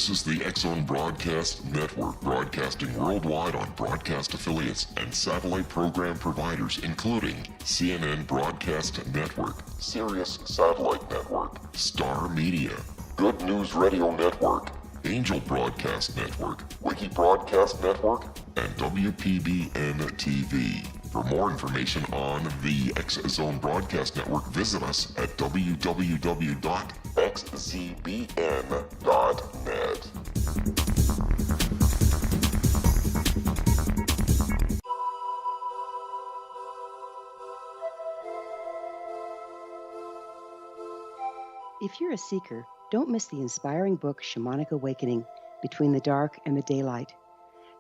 This is the X-Zone Broadcast Network, broadcasting worldwide on broadcast affiliates and satellite program providers, including CNN Broadcast Network, Sirius Satellite Network, Star Media, Good News Radio Network, Angel Broadcast Network, Wiki Broadcast Network, and WPBN TV. For more information on the X-Zone Broadcast Network, visit us at www.xzbn.net. If you're a seeker, don't miss the inspiring book Shamanic Awakening, Between the Dark and the Daylight.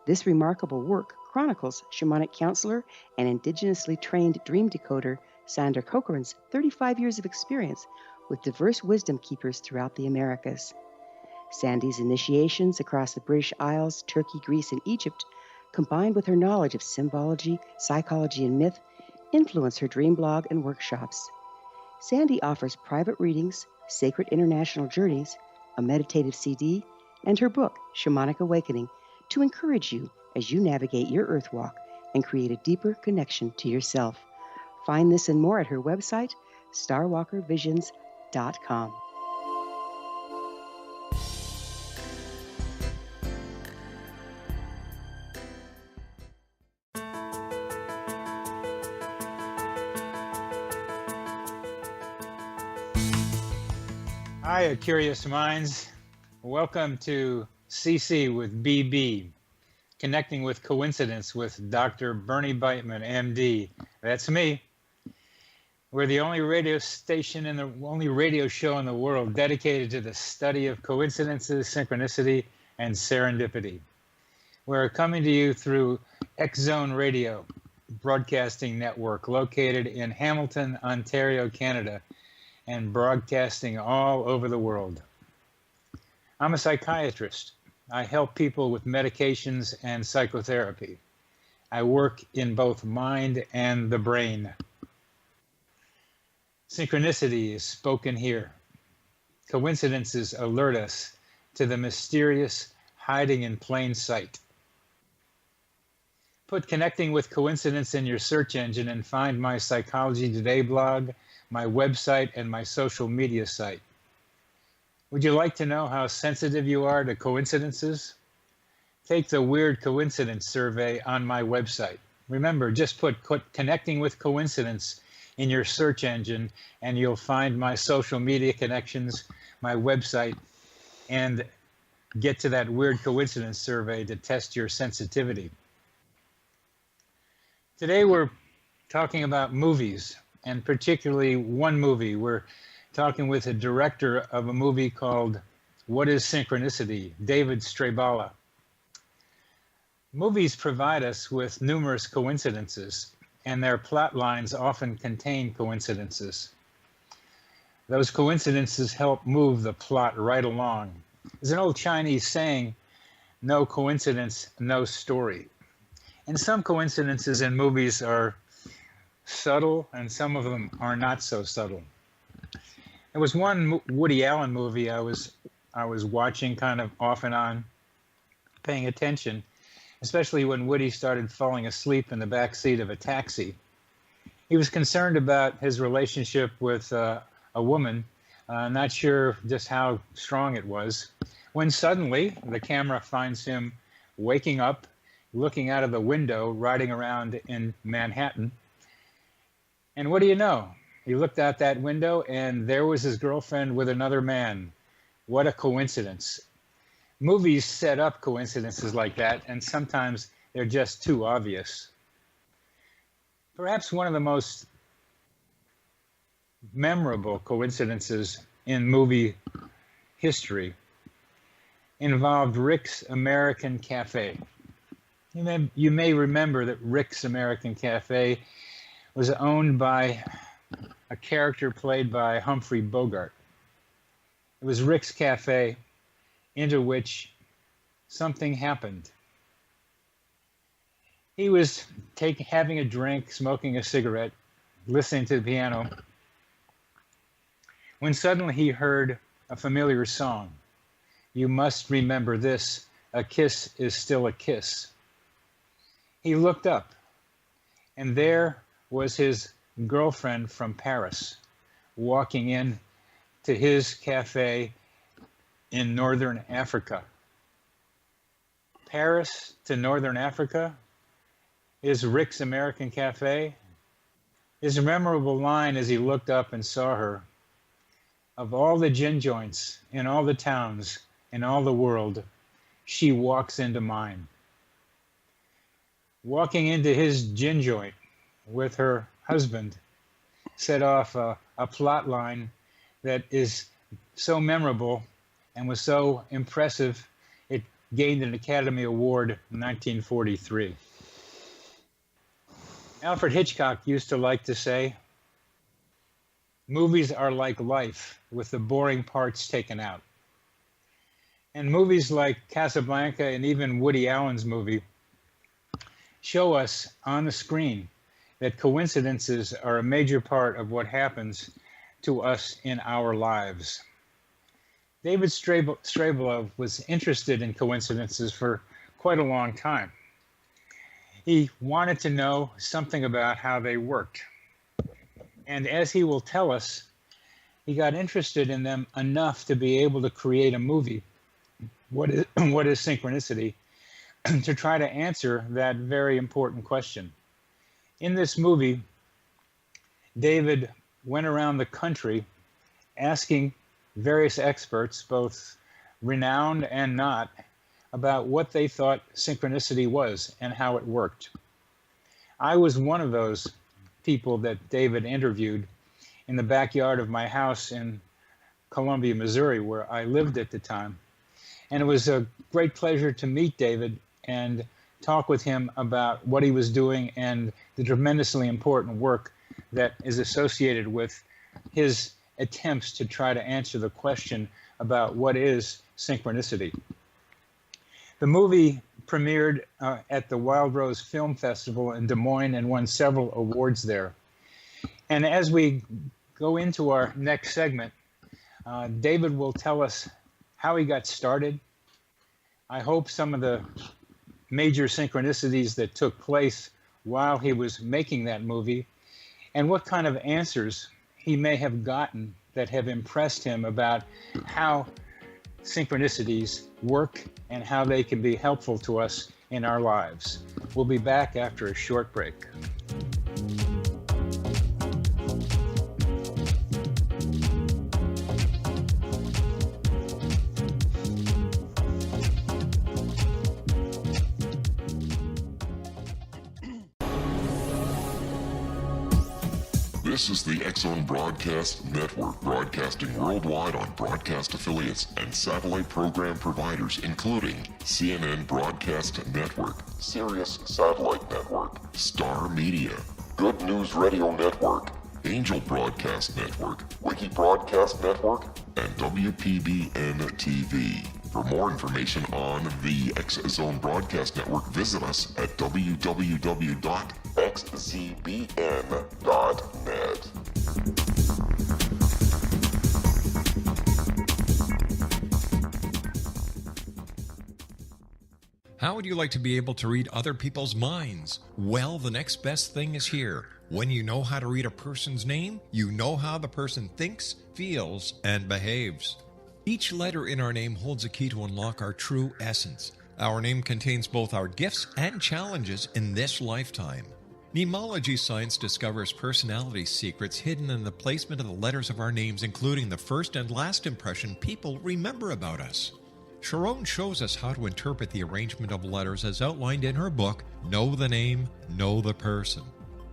This remarkable work chronicles shamanic counselor and indigenously trained dream decoder Sandra Cochran's 35 years of experience with diverse wisdom keepers throughout the Americas. Sandy's initiations across the British Isles, Turkey, Greece, and Egypt, combined with her knowledge of symbology, psychology, and myth, influence her dream blog and workshops. Sandy offers private readings, sacred international journeys, a meditative CD, and her book, Shamanic Awakening, to encourage you as you navigate your earth walk and create a deeper connection to yourself. Find this and more at her website, starwalkervisions.com. Hi, Curious Minds. Welcome to CC with BB, Connecting with Coincidence with Dr. Bernie Beitman, MD. That's me. We're the only radio station and the only radio show in the world dedicated to the study of coincidences, synchronicity, and serendipity. We're coming to you through X-Zone Radio Broadcasting Network, located in Hamilton, Ontario, Canada, and broadcasting all over the world. I'm a psychiatrist. I help people with medications and psychotherapy. I work in both mind and the brain. Synchronicity is spoken here. Coincidences alert us to the mysterious hiding in plain sight. Put Connecting with Coincidence in your search engine and find my Psychology Today blog, my website, and my social media site. Would you like to know how sensitive you are to coincidences? Take the Weird Coincidence survey on my website. Remember, just put Connecting with Coincidence in your search engine and you'll find my social media connections, my website, and get to that Weird Coincidence survey to test your sensitivity. Today we're talking about movies, and particularly one movie. We're talking with a director of a movie called What is Synchronicity? David Strabala. Movies provide us with numerous coincidences, and their plot lines often contain coincidences. Those coincidences help move the plot right along. There's an old Chinese saying, no coincidence, no story. And some coincidences in movies are subtle, and some of them are not so subtle. There was one Woody Allen movie I was watching kind of off and on, paying attention, especially when Woody started falling asleep in the back seat of a taxi. He was concerned about his relationship with a woman, not sure just how strong it was, when suddenly the camera finds him waking up, looking out of the window, riding around in Manhattan. And what do you know? He looked out that window and there was his girlfriend with another man. What a coincidence. Movies set up coincidences like that, and sometimes they're just too obvious. Perhaps one of the most memorable coincidences in movie history involved Rick's American Cafe. You may remember that Rick's American Cafe was owned by a character played by Humphrey Bogart. It was Rick's Cafe, into which something happened. He was having a drink, smoking a cigarette, listening to the piano, when suddenly he heard a familiar song. You must remember this. A kiss is still a kiss. He looked up, and there was his girlfriend from Paris walking in to his cafe in Northern Africa. Paris to Northern Africa is Rick's American Cafe. His memorable line as he looked up and saw her, of all the gin joints in all the towns in all the world, she walks into mine. Walking into his gin joint with her husband set off a plot line that is so memorable and was so impressive, it gained an Academy Award in 1943. Alfred Hitchcock used to like to say, movies are like life with the boring parts taken out. And movies like Casablanca and even Woody Allen's movie show us on the screen that coincidences are a major part of what happens to us in our lives. David Strabala was interested in coincidences for quite a long time. He wanted to know something about how they worked. And as he will tell us, he got interested in them enough to be able to create a movie, What is Synchronicity, to try to answer that very important question. In this movie, David went around the country asking various experts, both renowned and not, about what they thought synchronicity was and how it worked. I was one of those people that David interviewed in the backyard of my house in Columbia, Missouri, where I lived at the time. And it was a great pleasure to meet David and talk with him about what he was doing and the tremendously important work that is associated with his attempts to try to answer the question about what is synchronicity. The movie premiered at the Wild Rose Film Festival in Des Moines and won several awards there. And as we go into our next segment, David will tell us how he got started. I hope some of the major synchronicities that took place while he was making that movie, and what kind of answers he may have gotten that have impressed him about how synchronicities work and how they can be helpful to us in our lives. We'll be back after a short break. This is the X-Zone Broadcast Network, broadcasting worldwide on broadcast affiliates and satellite program providers, including CNN Broadcast Network, Sirius Satellite Network, Star Media, Good News Radio Network, Angel Broadcast Network, Wiki Broadcast Network, and WPBN TV. For more information on the X-Zone Broadcast Network, visit us at www.xzbn.net. How would you like to be able to read other people's minds? Well, the next best thing is here. When you know how to read a person's name, you know how the person thinks, feels, and behaves. Each letter in our name holds a key to unlock our true essence. Our name contains both our gifts and challenges in this lifetime. Mnemology science discovers personality secrets hidden in the placement of the letters of our names, including the first and last impression people remember about us. Sharon shows us how to interpret the arrangement of letters as outlined in her book, Know the Name, Know the Person.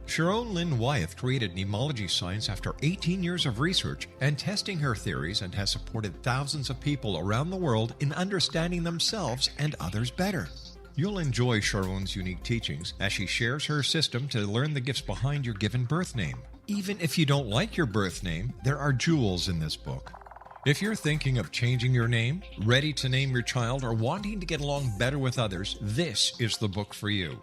Sharon Lynn Wyeth created mnemology science after 18 years of research and testing her theories, and has supported thousands of people around the world in understanding themselves and others better. You'll enjoy Sharon's unique teachings as she shares her system to learn the gifts behind your given birth name. Even if you don't like your birth name, there are jewels in this book. If you're thinking of changing your name, ready to name your child, or wanting to get along better with others, this is the book for you.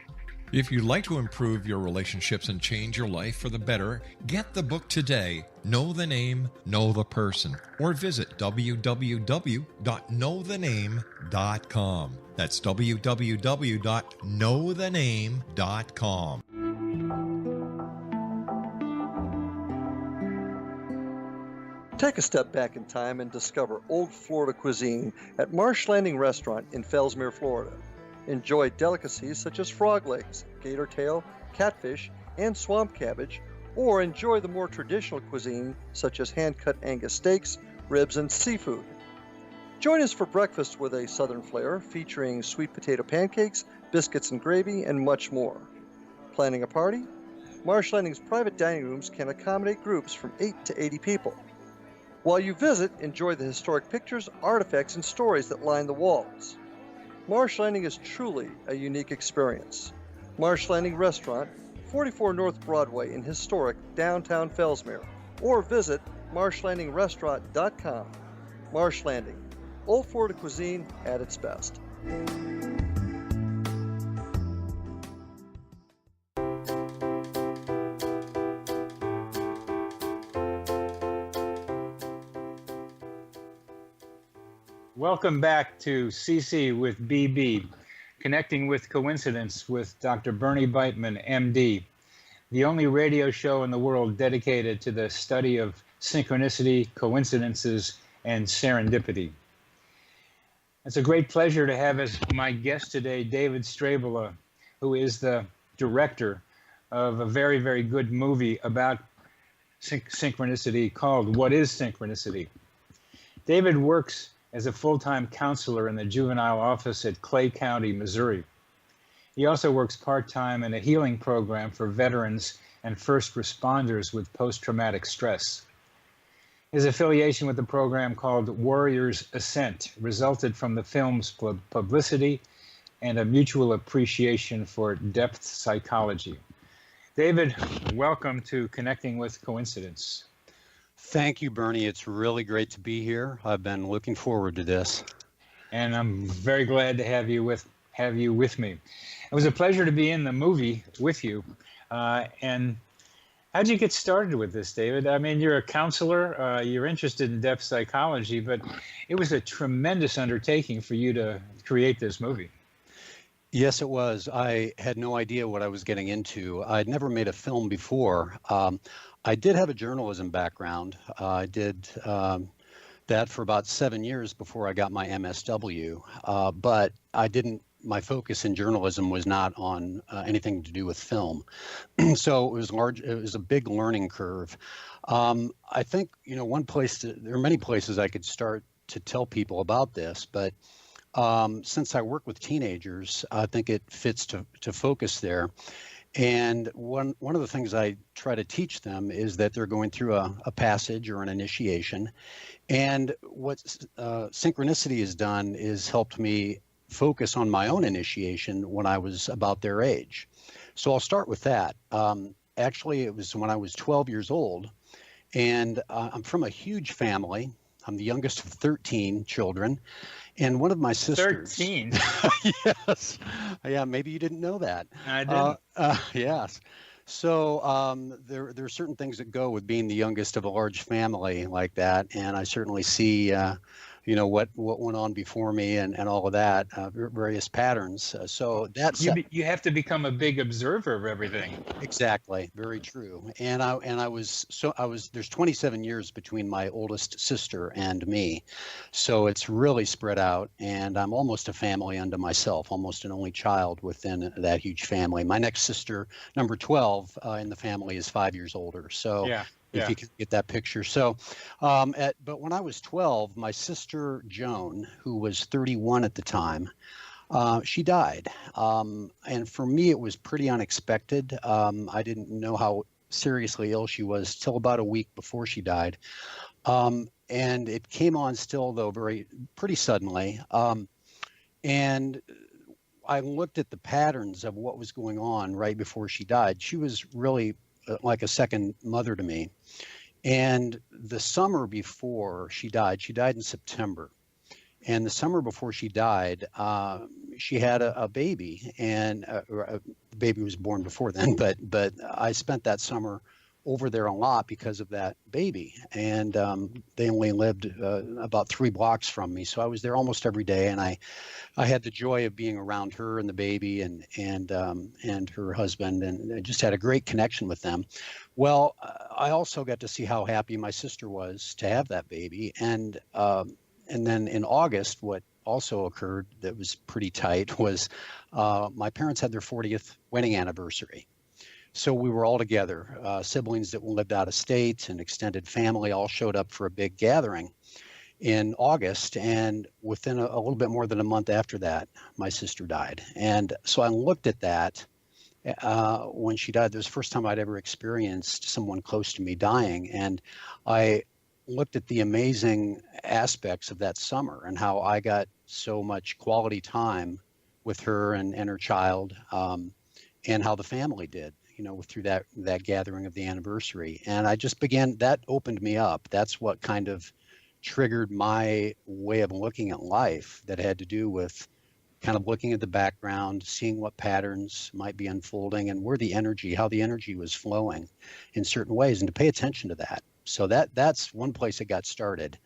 If you'd like to improve your relationships and change your life for the better, get the book today, Know the Name, Know the Person, or visit www.knowthename.com. That's www.knowthename.com. Take a step back in time and discover old Florida cuisine at Marsh Landing Restaurant in Fellsmere, Florida. Enjoy delicacies such as frog legs, gator tail, catfish, and swamp cabbage, or enjoy the more traditional cuisine such as hand-cut Angus steaks, ribs, and seafood. Join us for breakfast with a southern flair featuring sweet potato pancakes, biscuits and gravy, and much more. Planning a party? Marsh Landing's private dining rooms can accommodate groups from 8 to 80 people. While you visit, enjoy the historic pictures, artifacts, and stories that line the walls. Marsh Landing is truly a unique experience. Marsh Landing Restaurant, 44 North Broadway in historic downtown Fellsmere, or visit marshlandingrestaurant.com. Marsh Landing, old Florida cuisine at its best. Welcome back to CC with BB, Connecting with Coincidence with Dr. Bernie Beitman, MD, the only radio show in the world dedicated to the study of synchronicity, coincidences, and serendipity. It's a great pleasure to have as my guest today David Strabala, who is the director of a very, very good movie about synchronicity called What is Synchronicity? David works as a full-time counselor in the juvenile office at Clay County, Missouri. He also works part-time in a healing program for veterans and first responders with post-traumatic stress. His affiliation with the program called Warriors Ascent resulted from the film's publicity and a mutual appreciation for depth psychology. David, welcome to Connecting with Coincidence. Thank you, Bernie. It's really great to be here. I've been looking forward to this. And I'm very glad to have you with me. It was a pleasure to be in the movie with you. And how'd you get started with this, David? I mean, you're a counselor, you're interested in depth psychology, but it was a tremendous undertaking for you to create this movie. Yes, it was. I had no idea what I was getting into. I'd never made a film before. I did have a journalism background. I did that for about 7 years before I got my MSW, but my focus in journalism was not on anything to do with film. So it was a big learning curve. I think, there are many places I could start to tell people about this, but since I work with teenagers, I think it fits to focus there. And one of the things I try to teach them is that they're going through a passage or an initiation. And what synchronicity has done is helped me focus on my own initiation when I was about their age. So I'll start with that. Actually, it was when I was 12 years old, and I'm from a huge family. I'm the youngest of 13 children. And one of my sisters. 13? Yes. Yeah, maybe you didn't know that. I didn't. Yes. So there are certain things that go with being the youngest of a large family like that. And I certainly see, what went on before me and all of that, various patterns. So that's you have to become a big observer of everything. Exactly. Very true. And there's 27 years between my oldest sister and me. So it's really spread out, and I'm almost a family unto myself, almost an only child within that huge family. My next sister, number 12 in the family, is 5 years older. So yeah. If you can get that picture. So, but when I was 12, my sister Joan, who was 31 at the time, she died. And for me, it was pretty unexpected. I didn't know how seriously ill she was till about a week before she died. And it came on still, though, pretty suddenly. And I looked at the patterns of what was going on right before she died. She was really like a second mother to me. And the summer before she died in September. And the summer before she died, she had a baby, and the baby was born before then, but I spent that summer over there a lot because of that baby, and they only lived about 3 blocks from me, so I was there almost every day, and I had the joy of being around her and the baby and her husband, and I just had a great connection with them. Well, I also got to see how happy my sister was to have that baby, and then in August, what also occurred that was pretty tight was my parents had their 40th wedding anniversary. So we were all together, siblings that lived out of state and extended family all showed up for a big gathering in August. And within a little bit more than a month after that, my sister died. And so I looked at that when she died. It was the first time I'd ever experienced someone close to me dying. And I looked at the amazing aspects of that summer and how I got so much quality time with her and her child, and how the family did, through that gathering of the anniversary. And I just began, that opened me up. That's what kind of triggered my way of looking at life, that had to do with kind of looking at the background, seeing what patterns might be unfolding and how the energy was flowing in certain ways, and to pay attention to that. So that's one place it got started.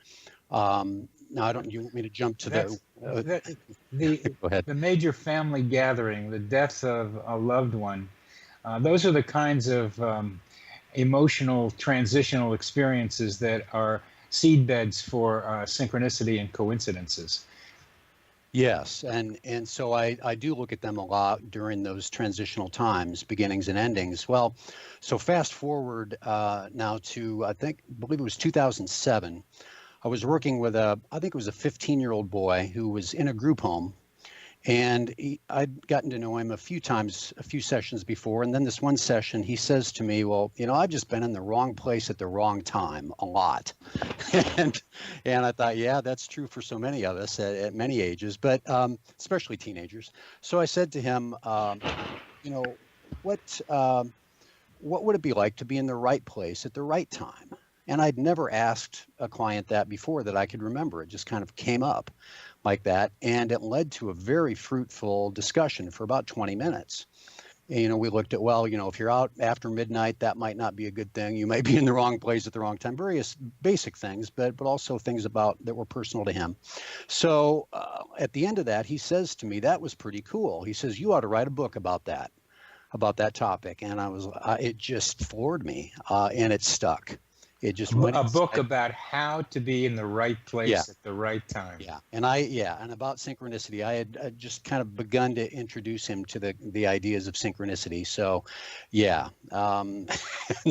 Now, you want me to jump to go ahead. The major family gathering, the death of a loved one, those are the kinds of emotional transitional experiences that are seedbeds for synchronicity and coincidences. Yes, and so I do look at them a lot during those transitional times, beginnings and endings. Well, so fast forward now to, I believe it was 2007. I was working with I think it was a 15-year-old boy who was in a group home, and I'd gotten to know him a few times, a few sessions before. And then this one session, he says to me, well, I've just been in the wrong place at the wrong time a lot. and I thought, yeah, that's true for so many of us at many ages, but especially teenagers. So I said to him, what would it be like to be in the right place at the right time? And I'd never asked a client that before that I could remember. It just kind of came up like that. And it led to a very fruitful discussion for about 20 minutes. And, we looked at, well, if you're out after midnight, that might not be a good thing. You might be in the wrong place at the wrong time. Various basic things, but also things that were personal to him. So at the end of that, he says to me, that was pretty cool. He says, you ought to write a book about that topic. And it just floored me, and it stuck. It just went a book about how to be in the right place at the right time. Yeah, and about synchronicity. I had just kind of begun to introduce him to the ideas of synchronicity. So, yeah.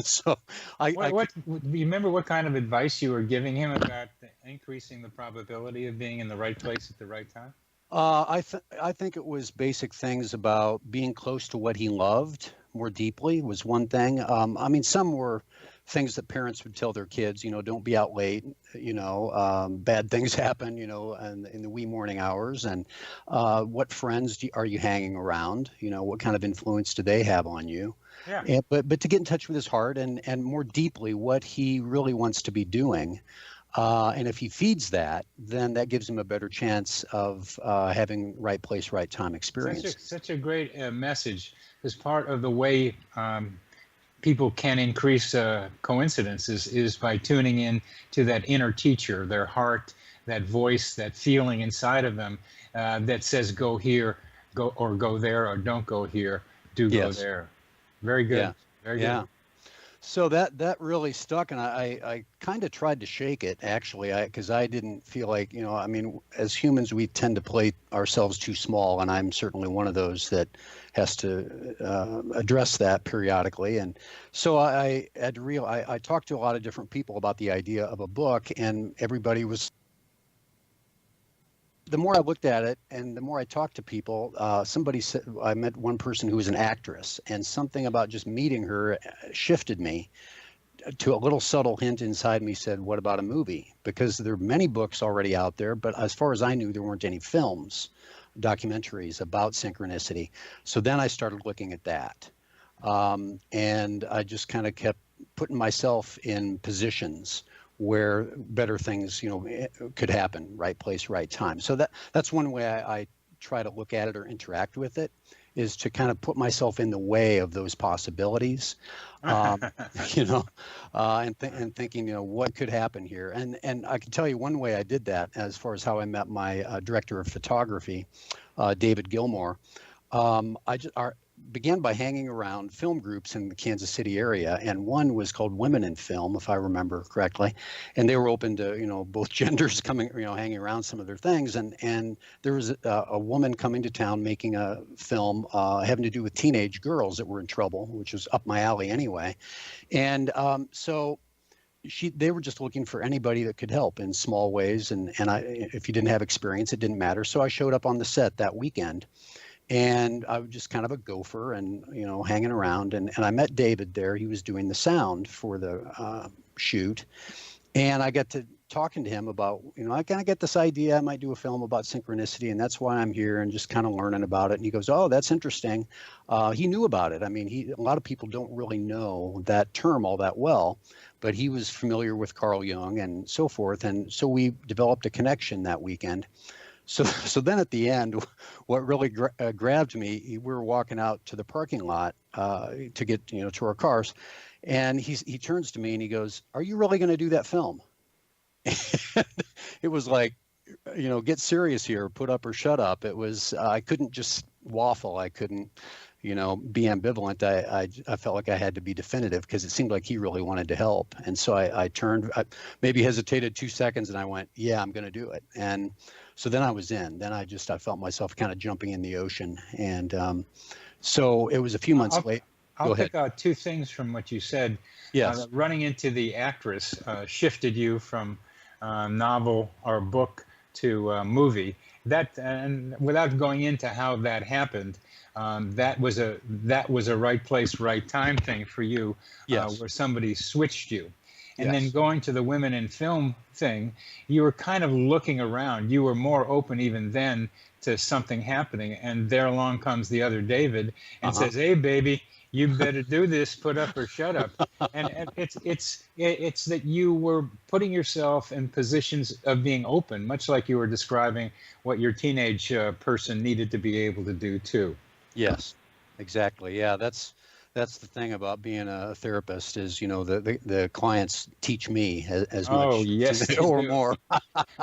So what do you remember what kind of advice you were giving him about increasing the probability of being in the right place at the right time? I think it was basic things about being close to what he loved more deeply was one thing. Some were things that parents would tell their kids, don't be out late, bad things happen, in the wee morning hours, and what friends are you hanging around? What kind of influence do they have on you? Yeah. And, but to get in touch with his heart and more deeply what he really wants to be doing. And if he feeds that, then that gives him a better chance of having right place, right time experience. Such a great message, because part of the way people can increase coincidences is by tuning in to that inner teacher, their heart, that voice, that feeling inside of them that says, go here, go there, or don't go here, go there. Very good. Yeah. Very good. Yeah. So that really stuck, and I kind of tried to shake it, actually, because I didn't feel like, as humans, we tend to play ourselves too small, and I'm certainly one of those that has to address that periodically. And so I had to I talked to a lot of different people about the idea of a book, and everybody was. The more I looked at it and the more I talked to people, somebody said, I met one person who was an actress, and something about just meeting her shifted me to a little subtle hint inside me said, what about a movie? Because there are many books already out there, but as far as I knew, there weren't any films, documentaries about synchronicity. So then I started looking at that. And I just kind of kept putting myself in positions where better things, could happen, right place, right time. So that's one way I try to look at it or interact with it is to kind of put myself in the way of those possibilities, you know, and thinking, you know, what could happen here. And I can tell you one way I did that as far as how I met my director of photography, David Gilmore. I began by hanging around film groups in the Kansas City area, and one was called Women in Film, if I remember correctly, and they were open to, you know, both genders coming, you know, hanging around some of their things, and there was a woman coming to town making a film having to do with teenage girls that were in trouble, which was up my alley anyway, and so they were just looking for anybody that could help in small ways, and if you didn't have experience, it didn't matter. So I showed up on the set that weekend. And I was just kind of a gopher and, you know, hanging around. And I met David there. He was doing the sound for the shoot. And I got to talking to him about, you know, I kind of get this idea I might do a film about synchronicity, and that's why I'm here, and just kind of learning about it. And he goes, oh, that's interesting. He knew about it. I mean, a lot of people don't really know that term all that well, but he was familiar with Carl Jung and so forth. And so we developed a connection that weekend. So then at the end, what really grabbed me, we were walking out to the parking lot to get, you know, to our cars, and he turns to me and he goes, "Are you really going to do that film?" It was like, you know, get serious here, put up or shut up. It was, I couldn't just waffle. I couldn't, you know, be ambivalent. I felt like I had to be definitive because it seemed like he really wanted to help. And so I turned, I maybe hesitated 2 seconds, and I went, yeah, I'm going to do it. And so then I was in. Then I felt myself kind of jumping in the ocean. And so it was a few months late. I'll pick out two things from what you said. Yes. Running into the actress shifted you from novel or book to movie. That, and without going into how that happened, that was a right place, right time thing for you, yes. Where somebody switched you. And Yes. then going to the Women in Film thing, you were kind of looking around. You were more open even then to something happening. And there along comes the other David and says, "Hey, baby, you better do this, put up or shut up." And it's that you were putting yourself in positions of being open, much like you were describing what your teenage person needed to be able to do too. Yes, exactly. Yeah, that's the thing about being a therapist is, you know, the clients teach me as much. Oh, yes, they or do. more.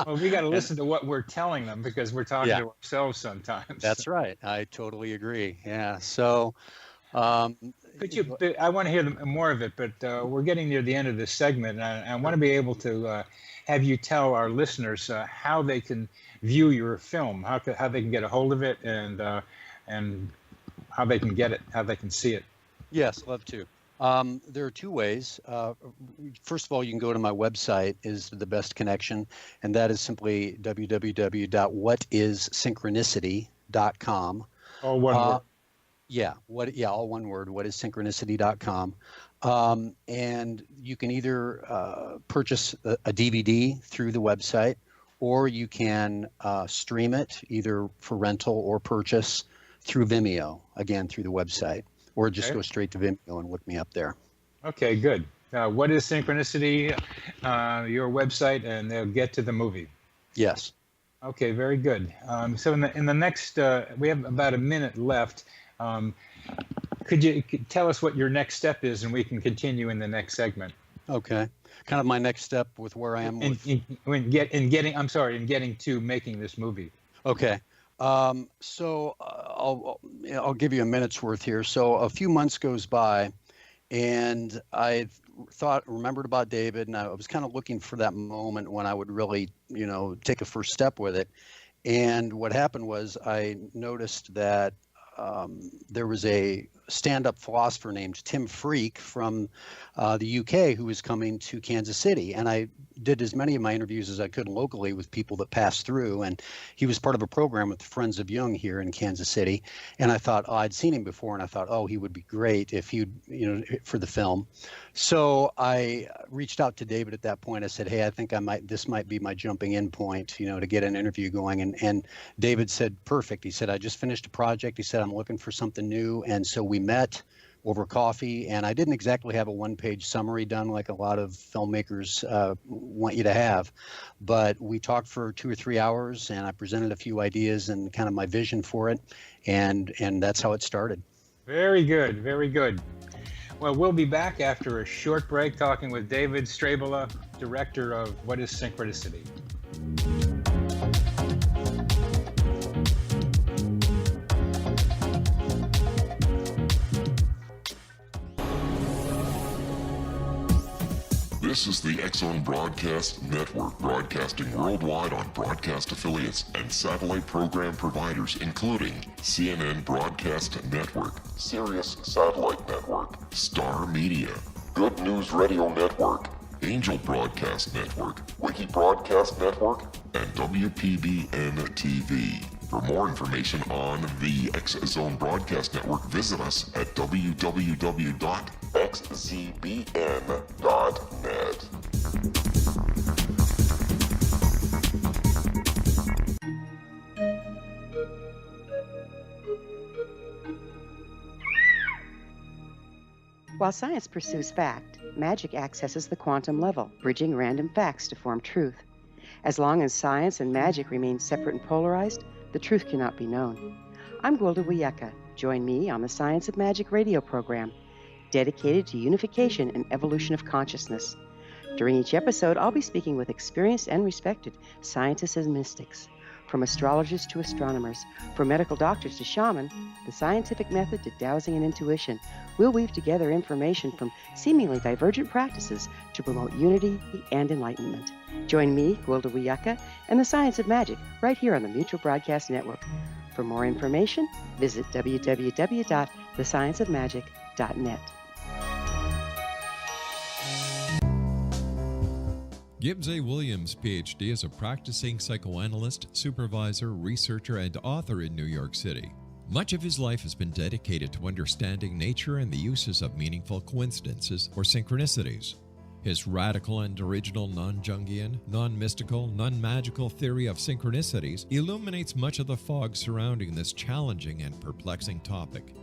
Well, we got to listen to what we're telling them because we're talking to ourselves sometimes. That's right. I totally agree. Yeah. So, Could you? I want to hear more of it, but we're getting near the end of this segment, and I want to be able to have you tell our listeners how they can view your film, how they can get a hold of it, and how they can get it, how they can see it. Yes, love to. There are two ways. First of all, you can go to my website is the best connection, and that is simply www.whatissynchronicity.com. All one word. Yeah, all one word, whatissynchronicity.com. And you can either purchase a DVD through the website, or you can stream it either for rental or purchase through Vimeo, again, through the website. Or just go straight to Vimeo and look me up there. Okay, good. What is Synchronicity? Your website, and they'll get to the movie. Yes. Okay, very good. So in the next, we have about a minute left. Could you tell us what your next step is, and we can continue in the next segment? Okay. Kind of my next step with where I am in getting to making this movie. Okay. So I'll give you a minute's worth here. So a few months goes by, and I remembered about David, and I was kind of looking for that moment when I would really, you know, take a first step with it. And what happened was I noticed that there was a stand-up philosopher named Tim Freak from the UK who was coming to Kansas City, and I did as many of my interviews as I could locally with people that passed through, and he was part of a program with the Friends of Jung here in Kansas City, and I thought, I'd seen him before, and I thought, he would be great if he'd, you know, for the film. So I reached out to David at that point. I said, hey, I think this might be my jumping in point, you know, to get an interview going, and David said, perfect. He said, I just finished a project. He said, I'm looking for something new, and so we met. over coffee, and I didn't exactly have a one-page summary done like a lot of filmmakers want you to have, but we talked for 2 or 3 hours, and I presented a few ideas and kind of my vision for it, and that's how it started. Very good, very good. Well, we'll be back after a short break talking with David Strabala, director of What is Synchronicity? This is the X-Zone Broadcast Network, broadcasting worldwide on broadcast affiliates and satellite program providers, including CNN Broadcast Network, Sirius Satellite Network, Star Media, Good News Radio Network, Angel Broadcast Network, Wiki Broadcast Network, and WPBN TV. For more information on the X-Zone Broadcast Network, visit us at www.xzbn.net. While science pursues fact, magic accesses the quantum level, bridging random facts to form truth. As long as science and magic remain separate and polarized, the truth cannot be known. I'm Gwilda Wiyaka. Join me on the Science of Magic radio program, dedicated to unification and evolution of consciousness. During each episode, I'll be speaking with experienced and respected scientists and mystics. From astrologers to astronomers, from medical doctors to shaman, the scientific method to dowsing and intuition, we'll weave together information from seemingly divergent practices to promote unity and enlightenment. Join me, Gwilda Wiyaka, and the Science of Magic right here on the Mutual Broadcast Network. For more information, visit www.thescienceofmagic.net. Gibbs A. Williams, Ph.D., is a practicing psychoanalyst, supervisor, researcher, and author in New York City. Much of his life has been dedicated to understanding nature and the uses of meaningful coincidences or synchronicities. His radical and original non-Jungian, non-mystical, non-magical theory of synchronicities illuminates much of the fog surrounding this challenging and perplexing topic.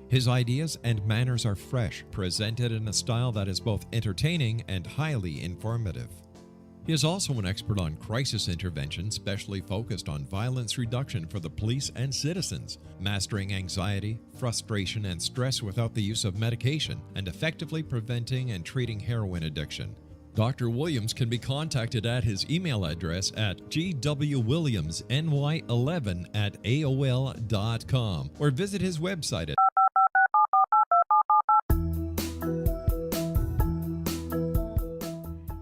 His ideas and manners are fresh, presented in a style that is both entertaining and highly informative. He is also an expert on crisis intervention, specially focused on violence reduction for the police and citizens, mastering anxiety, frustration, and stress without the use of medication, and effectively preventing and treating heroin addiction. Dr. Williams can be contacted at his email address at gwwilliamsny11@aol.com or visit his website at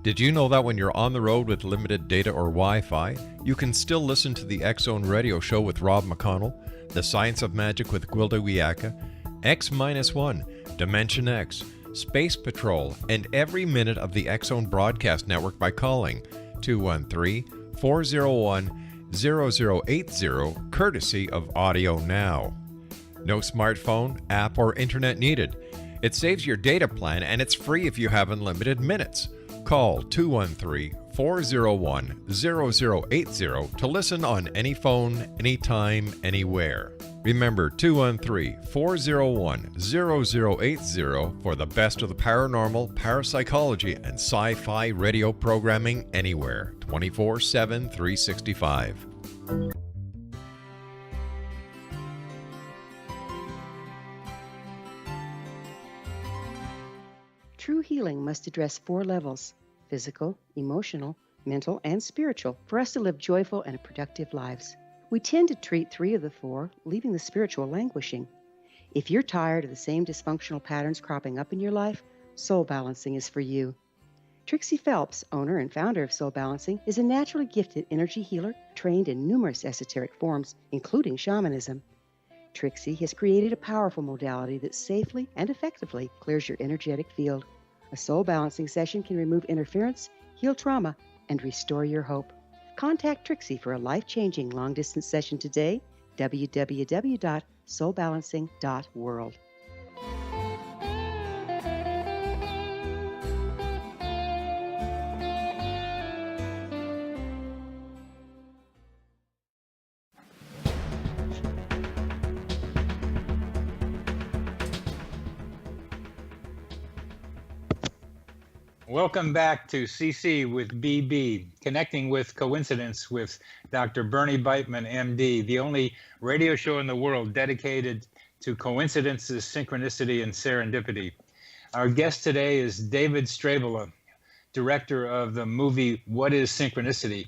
Did you know that when you're on the road with limited data or Wi-Fi, you can still listen to the X-Zone radio show with Rob McConnell, The Science of Magic with Gwilda Wiyaka, X-1, Dimension X, Space Patrol, and every minute of the X-Zone Broadcast Network by calling 213-401-0080, courtesy of Audio Now. No smartphone, app, or internet needed. It saves your data plan and it's free if you have unlimited minutes. Call 213-401-0080 to listen on any phone, anytime, anywhere. Remember 213-401-0080 for the best of the paranormal, parapsychology, and sci-fi radio programming anywhere, 24/7, 365. True healing must address 4 levels: physical, emotional, mental, and spiritual, for us to live joyful and productive lives. We tend to treat 3 of the 4, leaving the spiritual languishing. If you're tired of the same dysfunctional patterns cropping up in your life, Soul Balancing is for you. Trixie Phelps, owner and founder of Soul Balancing, is a naturally gifted energy healer trained in numerous esoteric forms, including shamanism. Trixie has created a powerful modality that safely and effectively clears your energetic field. A soul balancing session can remove interference, heal trauma, and restore your hope. Contact Trixie for a life-changing long-distance session today, www.soulbalancing.world. Welcome back to CC with BB, Connecting with Coincidence with Dr. Bernie Beitman, MD, the only radio show in the world dedicated to coincidences, synchronicity, and serendipity. Our guest today is David Strabala, director of the movie What is Synchronicity?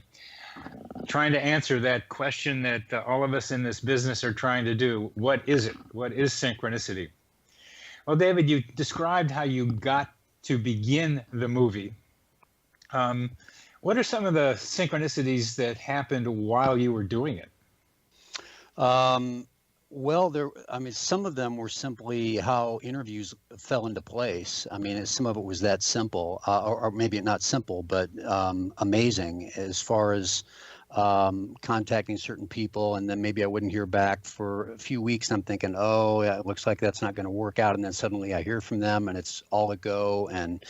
Trying to answer that question that all of us in this business are trying to do. What is it? What is synchronicity? Well, David, you described how you got to begin the movie. What are some of the synchronicities that happened while you were doing it? Well, some of them were simply how interviews fell into place. I mean, some of it was that simple, or maybe not simple, but amazing as far as contacting certain people, and then maybe I wouldn't hear back for a few weeks. And I'm thinking, oh, yeah, it looks like that's not going to work out. And then suddenly I hear from them and it's all a go. And,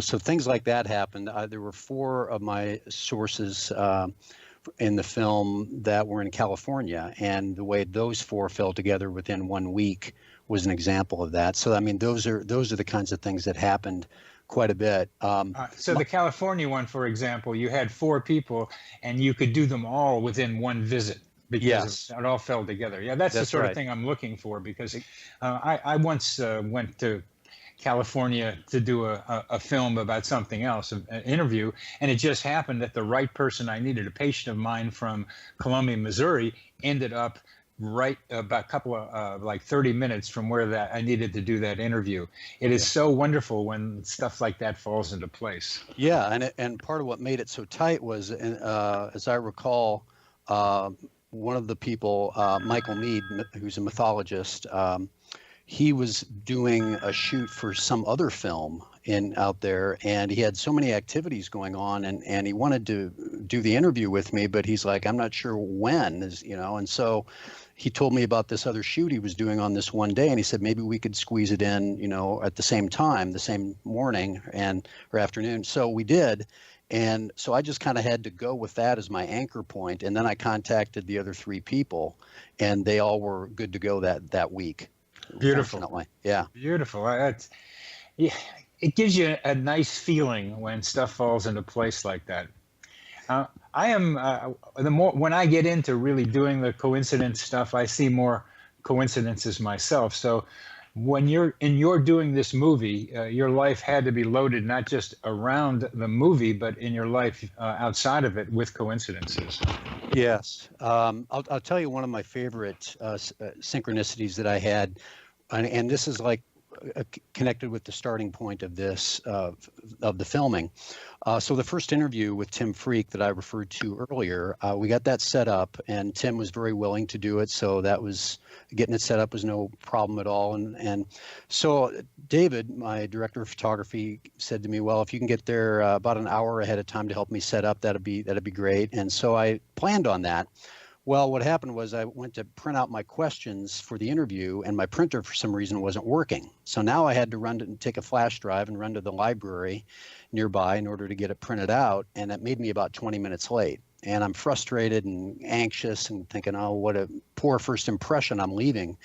so things like that happened. There were 4 of my sources in the film that were in California, and the way those 4 fell together within 1 week was an example of that. So, I mean, those are the kinds of things that happened quite a bit. So the California one, for example, you had 4 people and you could do them all within 1 visit because it all fell together. Yeah, that's the sort of thing I'm looking for, because I once went to California to do a film about something else, an interview, and it just happened that the right person I needed, a patient of mine from Columbia, Missouri, ended up right about a couple of like 30 minutes from where I needed to do that interview. It is so wonderful when stuff like that falls into place. Yeah, and part of what made it so tight was, as I recall, one of the people, Michael Mead, who's a mythologist, he was doing a shoot for some other film out there, and he had so many activities going on, and he wanted to do the interview with me, but he's like, I'm not sure when, and so he told me about this other shoot he was doing on this one day, and he said maybe we could squeeze it in, at the same time, the same morning or afternoon. So we did. And so I just kind of had to go with that as my anchor point. And then I contacted the other 3 people, and they all were good to go that week. Beautiful. Definitely. Yeah. Beautiful. It gives you a nice feeling when stuff falls into place like that. I am when I get into really doing the coincidence stuff, I see more coincidences myself. So when you're doing this movie, your life had to be loaded not just around the movie, but in your life outside of it with coincidences. Yes. I'll tell you one of my favorite synchronicities that I had, and this is like connected with the starting point of this of the filming. So the first interview with Tim Freak that I referred to earlier, we got that set up, and Tim was very willing to do it. So that was getting it set up was no problem at all. And so David, my director of photography, said to me, well, if you can get there about an hour ahead of time to help me set up, that'd be great. And so I planned on that. Well, what happened was I went to print out my questions for the interview, and my printer for some reason wasn't working. So now I had to take a flash drive and run to the library nearby in order to get it printed out, and that made me about 20 minutes late. And I'm frustrated and anxious and thinking, oh, what a poor first impression I'm leaving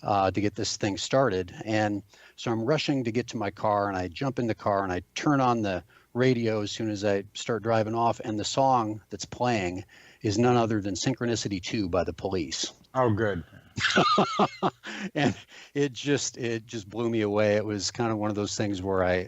to get this thing started. And so I'm rushing to get to my car, and I jump in the car and I turn on the radio as soon as I start driving off, and the song that's playing is none other than Synchronicity 2 by the Police. Oh, good. And it just blew me away. It was kind of one of those things where I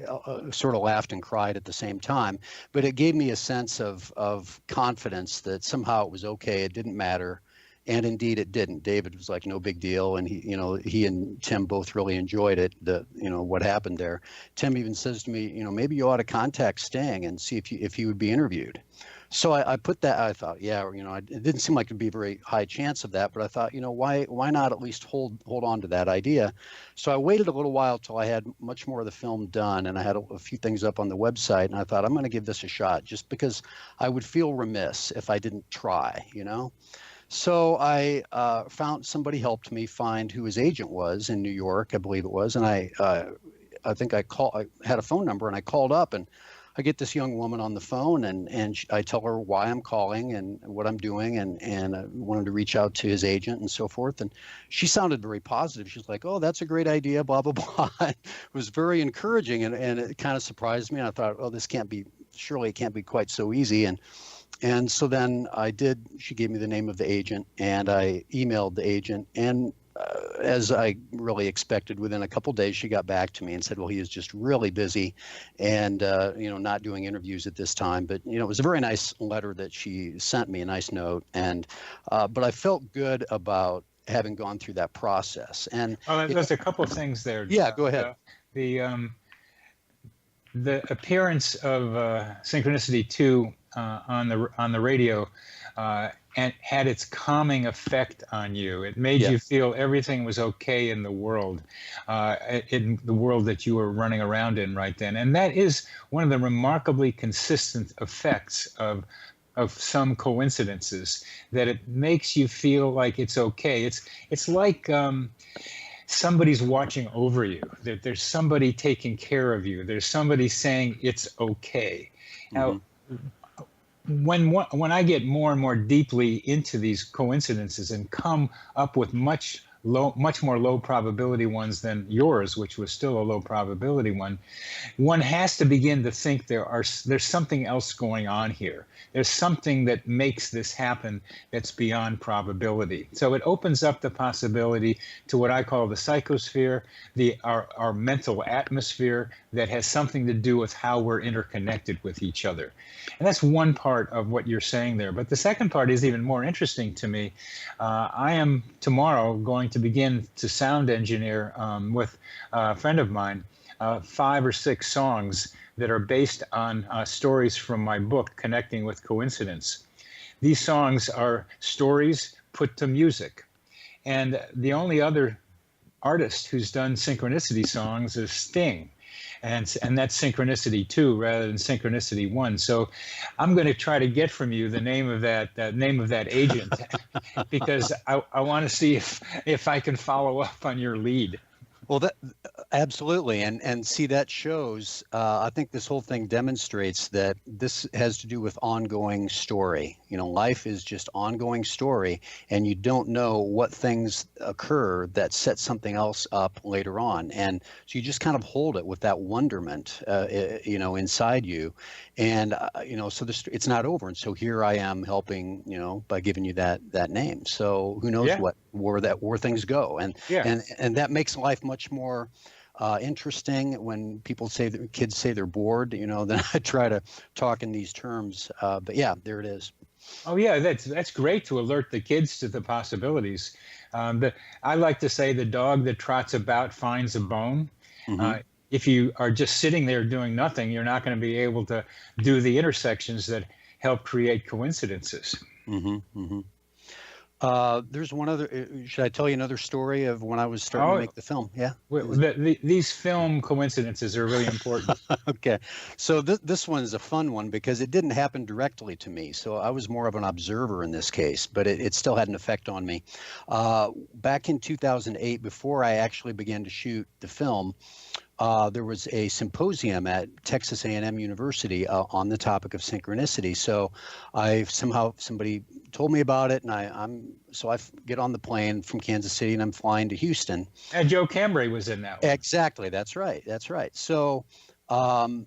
sort of laughed and cried at the same time, but it gave me a sense of confidence that somehow it was okay. It didn't matter. And indeed it didn't. David was like, no big deal. And he and Tim both really enjoyed it, what happened there. Tim even says to me, maybe you ought to contact Sting and see if he would be interviewed. So I put that, I thought, it didn't seem like it'd be a very high chance of that, but I thought, why not at least hold on to that idea? So I waited a little while till I had much more of the film done, and I had a few things up on the website, and I thought, I'm going to give this a shot, just because I would feel remiss if I didn't try, So I found somebody helped me find who his agent was in New York, I believe it was, and I think I had a phone number, and I called up, and I get this young woman on the phone, and I tell her why I'm calling and what I'm doing, and I wanted to reach out to his agent and so forth. And she sounded very positive. She's like, "Oh, that's a great idea, blah, blah, blah." It was very encouraging, and it kind of surprised me. And I thought, "Oh, surely it can't be quite so easy." And so then she gave me the name of the agent, and I emailed the agent, and as I really expected, within a couple of days, she got back to me and said, well, he is just really busy and, not doing interviews at this time. But, it was a very nice letter that she sent me, a nice note. And but I felt good about having gone through that process. And there's a couple of things there. Yeah, go ahead. The appearance of Synchronicity 2 on the radio and had its calming effect on you. It made you feel everything was okay in the world that you were running around in right then. And that is one of the remarkably consistent effects of some coincidences, that it makes you feel like it's okay. It's like somebody's watching over you. There's somebody taking care of you. There's somebody saying it's okay. Now, when I get more and more deeply into these coincidences and come up with much more low probability ones than yours, which was still a low probability one has to begin to think there's something else going on here. There's something that makes this happen that's beyond probability. So it opens up the possibility to what I call the psychosphere, our mental atmosphere that has something to do with how we're interconnected with each other. And that's one part of what you're saying there. But the second part is even more interesting to me. I am tomorrow going to begin to sound engineer with a friend of mine 5 or 6 songs that are based on stories from my book, Connecting with Coincidence. These songs are stories put to music. And the only other artist who's done synchronicity songs is Sting. And that's Synchronicity 2 rather than Synchronicity 1. So I'm going to try to get from you the name of that agent because I want to see if I can follow up on your lead. Well, that absolutely, and see, that shows. I think this whole thing demonstrates that this has to do with ongoing story. Life is just ongoing story, and you don't know what things occur that set something else up later on, and so you just kind of hold it with that wonderment, inside you, and so it's not over. And so here I am helping, by giving you that name. So who knows where things go, and that makes life much more interesting when kids say they're bored, then I try to talk in these terms. But yeah, there it is. Oh yeah, that's great to alert the kids to the possibilities. I like to say the dog that trots about finds a bone. If you are just sitting there doing nothing, you're not going to be able to do the intersections that help create coincidences. There's one other. Should I tell you another story of when I was starting to make the film? Yeah. These film coincidences are really important. Okay. So this one is a fun one because it didn't happen directly to me. So I was more of an observer in this case, but it still had an effect on me. Back in 2008, before I actually began to shoot the film, there was a symposium at Texas A&M University on the topic of synchronicity. So somebody told me about it, and I get on the plane from Kansas City and I'm flying to Houston. And Joe Cambray was in that one. Exactly. That's right. So the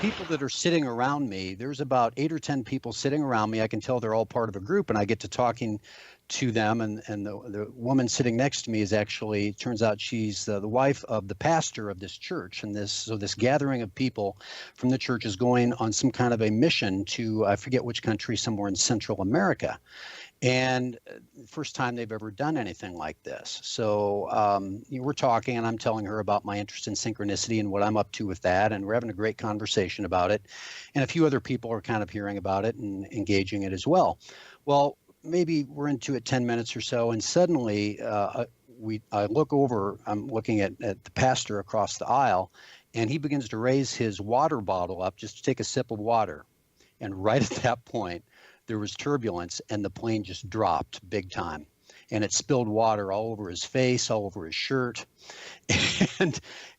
people that are sitting around me, there's about 8 or 10 people sitting around me. I can tell they're all part of a group, and I get to talking to them, and the woman sitting next to me is actually, turns out she's the wife of the pastor of this church, and this gathering of people from the church is going on some kind of a mission to, I forget which country, somewhere in Central America, and first time they've ever done anything like this. So we're talking, and I'm telling her about my interest in synchronicity and what I'm up to with that, and we're having a great conversation about it, and a few other people are kind of hearing about it and engaging it as well. Well, maybe we're into it 10 minutes or so, and suddenly I look over, I'm looking at the pastor across the aisle, and he begins to raise his water bottle up just to take a sip of water. And right at that point, there was turbulence, and the plane just dropped big time. and it spilled water all over his face, all over his shirt.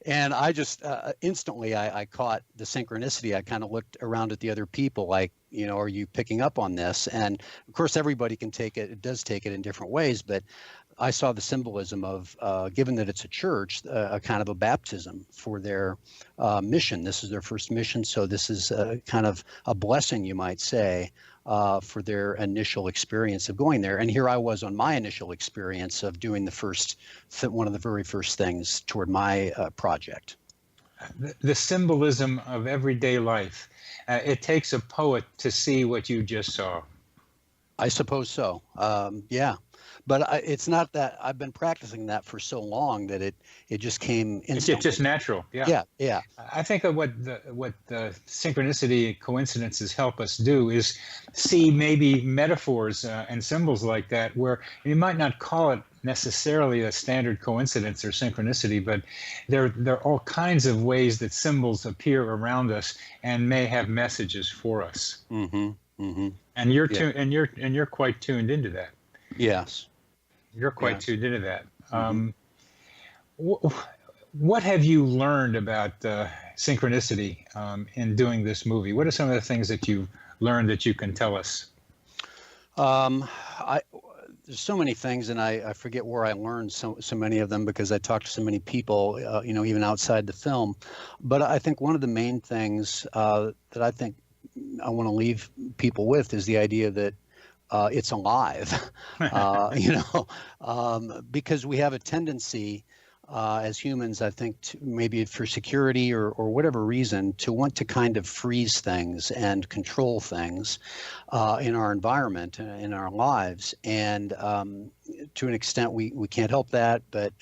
And I just instantly I caught the synchronicity. I kind of looked around at the other people like, are you picking up on this? And of course, everybody can take it. It does take it in different ways, but I saw the symbolism of, given that it's a church, a kind of a baptism for their mission. This is their first mission, so this is kind of a blessing, you might say, for their initial experience of going there. And here I was on my initial experience of doing one of the very first things toward my project. The symbolism of everyday life. It takes a poet to see what you just saw. I suppose so. Yeah. But it's not that I've been practicing that for so long that it just came instantly. It's just natural. Yeah. Yeah. I think of what the synchronicity coincidences help us do is see maybe metaphors and symbols like that, where you might not call it necessarily a standard coincidence or synchronicity, but there are all kinds of ways that symbols appear around us and may have messages for us. Mm-hmm. Mm-hmm. And you're quite tuned into that. Yes. You're quite tuned into that. What have you learned about synchronicity in doing this movie? What are some of the things that you learned that you can tell us? There's so many things, and I forget where I learned so many of them because I talked to so many people, even outside the film. But I think one of the main things that I think I want to leave people with is the idea that it's alive, because we have a tendency as humans, I think, to maybe for security or whatever reason, to want to kind of freeze things and control things in our environment, in our lives. And to an extent, we can't help that, but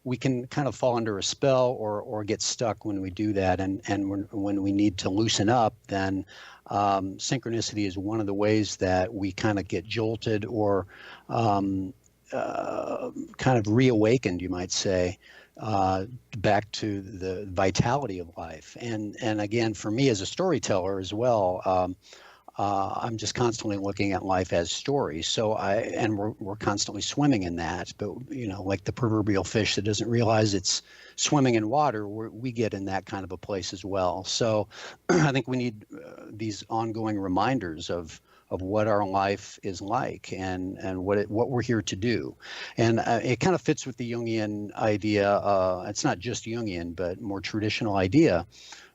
we can kind of fall under a spell or get stuck when we do that. And when we need to loosen up, then synchronicity is one of the ways that we kind of get jolted or kind of reawakened, you might say, back to the vitality of life. And again, for me as a storyteller as well, I'm just constantly looking at life as stories. So we're constantly swimming in that, but like the proverbial fish that doesn't realize it's swimming in water, we get in that kind of a place as well. So I think we need these ongoing reminders of what our life is like and what we're here to do. And it kind of fits with the Jungian idea. It's not just Jungian, but more traditional idea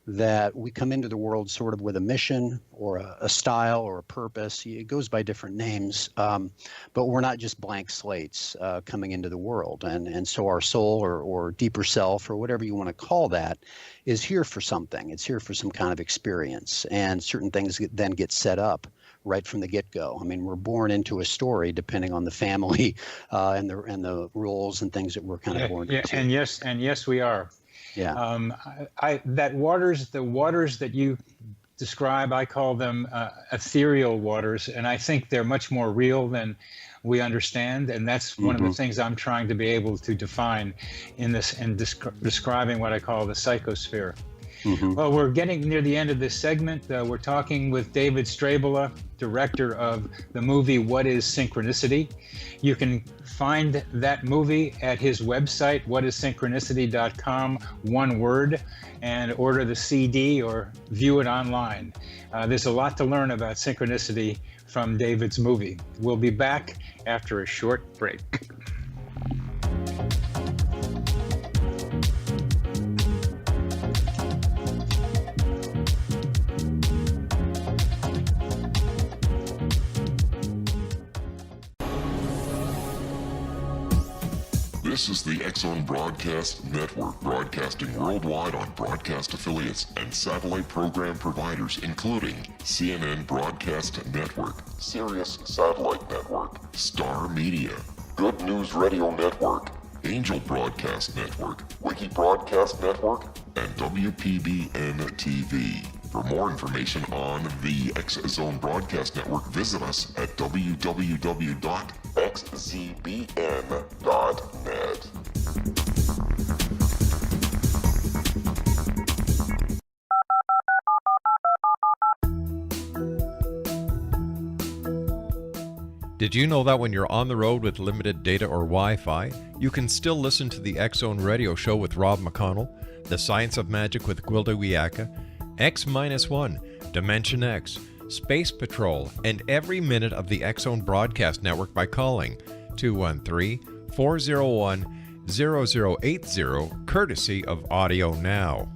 that we come into the world sort of with a mission or a style or a purpose. It goes by different names, but we're not just blank slates coming into the world. And so our soul or deeper self or whatever you want to call that is here for something. It's here for some kind of experience, and certain things then get set up right from the get-go. I mean, we're born into a story depending on the family and the roles and things that we're kind of born into. And yes, we are. Yeah. The waters that you describe, I call them ethereal waters, and I think they're much more real than we understand. And that's one of the things I'm trying to be able to define in this and describing what I call the psychosphere. Well, we're getting near the end of this segment. We're talking with David Strabala, director of the movie What is Synchronicity? You can find that movie at his website, whatissynchronicity.com, one word, and order the CD or view it online. There's a lot to learn about synchronicity from David's movie. We'll be back after a short break. This is the X-Zone Broadcast Network, broadcasting worldwide on broadcast affiliates and satellite program providers, including CNN Broadcast Network, Sirius Satellite Network, Star Media, Good News Radio Network, Angel Broadcast Network, Wiki Broadcast Network, and WPBN TV. For more information on the X-Zone Broadcast Network, visit us at www.xzbn.net. Did Did you know that when you're on the road with limited data or Wi-Fi, you can still listen to the X-Zone Radio Show with Rob McConnell, The Science of Magic with Gwilda Wiyaka, X-1, Dimension X, Space Patrol, and every minute of the X-Zone Broadcast Network by calling 213-401-0080, courtesy of Audio Now.